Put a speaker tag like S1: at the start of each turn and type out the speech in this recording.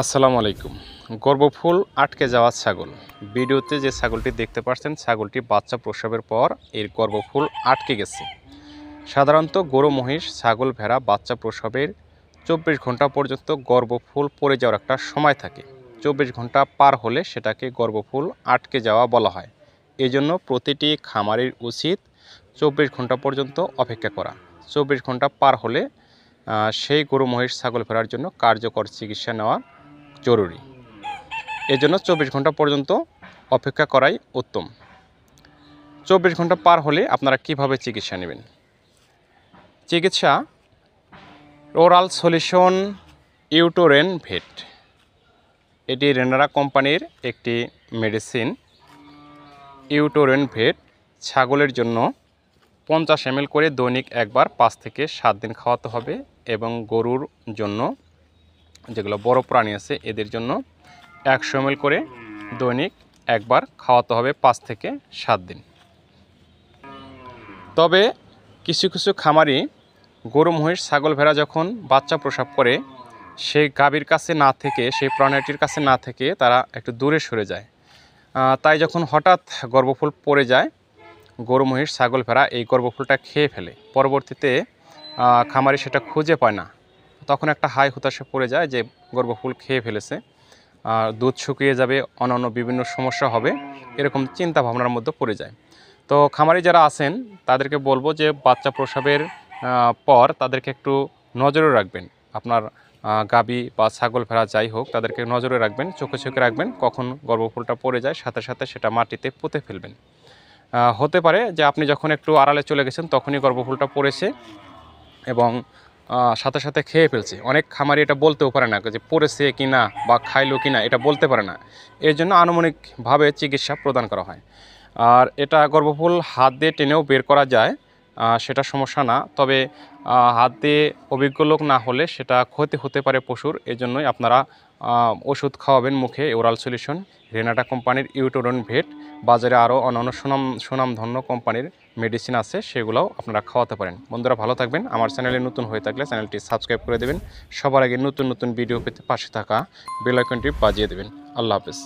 S1: আসসালামু আলাইকুম। গর্ভফুল আটকে যাওয়া ছাগল। ভিডিওতে যে ছাগলটি দেখতে পাচ্ছেন, ছাগলটি বাচ্চা প্রসবের পর এর গর্ভফুল আটকে গেছে। সাধারণত গরু, মহিষ, ছাগল, ভেড়া বাচ্চা প্রসবের 24 ঘন্টা পর্যন্ত গর্ভফুল পড়ে যাওয়ার একটা সময় থাকে। 24 ঘন্টা পার হলে সেটাকে গর্ভফুল আটকে যাওয়া বলা হয়। এই জন্য প্রতিটি খামারের উচিত 24 ঘন্টা পর্যন্ত অপেক্ষা করা। 24 ঘন্টা পার হলে সেই গরু, মহিষ, ছাগল, ভেড়ার জন্য কার্যকর চিকিৎসা নেওয়া জরুরি। এজন্য 24 ঘন্টা পর্যন্ত অপেক্ষা করাই উত্তম। 24 ঘন্টা পার হলে আপনারা কিভাবে চিকিৎসা নেবেন? চিকিৎসা ওরাল সলিউশন ইউটোরেন ভেট, এটি রেনারা কোম্পানির একটি মেডিসিন। ইউটোরেন ভেট ছাগলের জন্য 50 ml করে দৈনিক একবার 5 থেকে 7 দিন খাওয়াতে হবে, এবং গরুর জন্য, যেগুলো বড় প্রাণী আছে, এদের জন্য 100 ml করে দৈনিক একবার খাওয়াতে হবে 5 থেকে 7 দিন। তবে কিছু কিছু খামারি গরু, মহিষ, ছাগল, ভেড়া যখন বাচ্চা প্রসব করে, সেই গাভীর কাছে না থেকে, সেই প্রাণীটির কাছে না থেকে তারা একটু দূরে সরে যায়। তাই যখন হঠাৎ গর্ভফুল পড়ে যায়, গরু, মহিষ, ছাগল, ভেড়া এই গর্ভফুলটা খেয়ে ফেলে। পরবর্তীতে খামারি সেটা খুঁজে পায় না। তখন একটা হাই হতাশে পড়ে যায় যে গর্ভফুল খেয়ে ফেলেছে, দুধ শুকিয়ে যাবে, অন্যান্য বিভিন্ন সমস্যা হবে, এরকম চিন্তা ভাবনার মধ্যে পড়ে যায়। তো খামারি যারা আছেন তাদেরকে বলবো যে বাচ্চা প্রসবের পর তাদেরকে একটু নজরে রাখবেন। আপনার গাভী বা ছাগল, ভেড়া যাই হোক, তাদেরকে নজরে রাখবেন, চোখে চোখে রাখবেন। কখন গর্ভফুলটা পড়ে যায় সাথে সাথে সেটা মাটিতে পুঁতে ফেলবেন। হতে পারে যে আপনি যখন একটু আড়ালে চলে গেছেন তখনই গর্ভফুলটা পড়েছে এবং সাথে সাথে খেয়ে ফেলছে। অনেক খামারি এটা বলতেও পারে না যে পড়েছে কিনা বা খাইলো কিনা, এটা বলতে পারে না। এর জন্য আনুমানিকভাবে চিকিৎসা প্রদান করা হয়। আর এটা গর্ভফুল হাত দিয়ে টেনেও বের করা যায়, সেটা সমস্যা না। তবে হাত দিয়ে অভিজ্ঞ লোক না হলে সেটা ক্ষতি হতে পারে পশুর। এজন্যই আপনারা ওষুধ খাওয়াবেন মুখে। ওরাল সলিউশন রেনাটা কোম্পানির ইউটোরেন ভেট। বাজারে আরও অন্যান্য সুনামধন্য কোম্পানির মেডিসিন আছে, সেগুলোও আপনারা খাওয়াতে পারেন। বন্ধুরা ভালো থাকবেন। আমার চ্যানেলে নতুন হয়ে থাকলে চ্যানেলটি সাবস্ক্রাইব করে দেবেন। সবার আগে নতুন নতুন ভিডিও পেতে পাশে থাকা বেল আইকনটি বাজিয়ে দেবেন। আল্লাহ হাফেজ।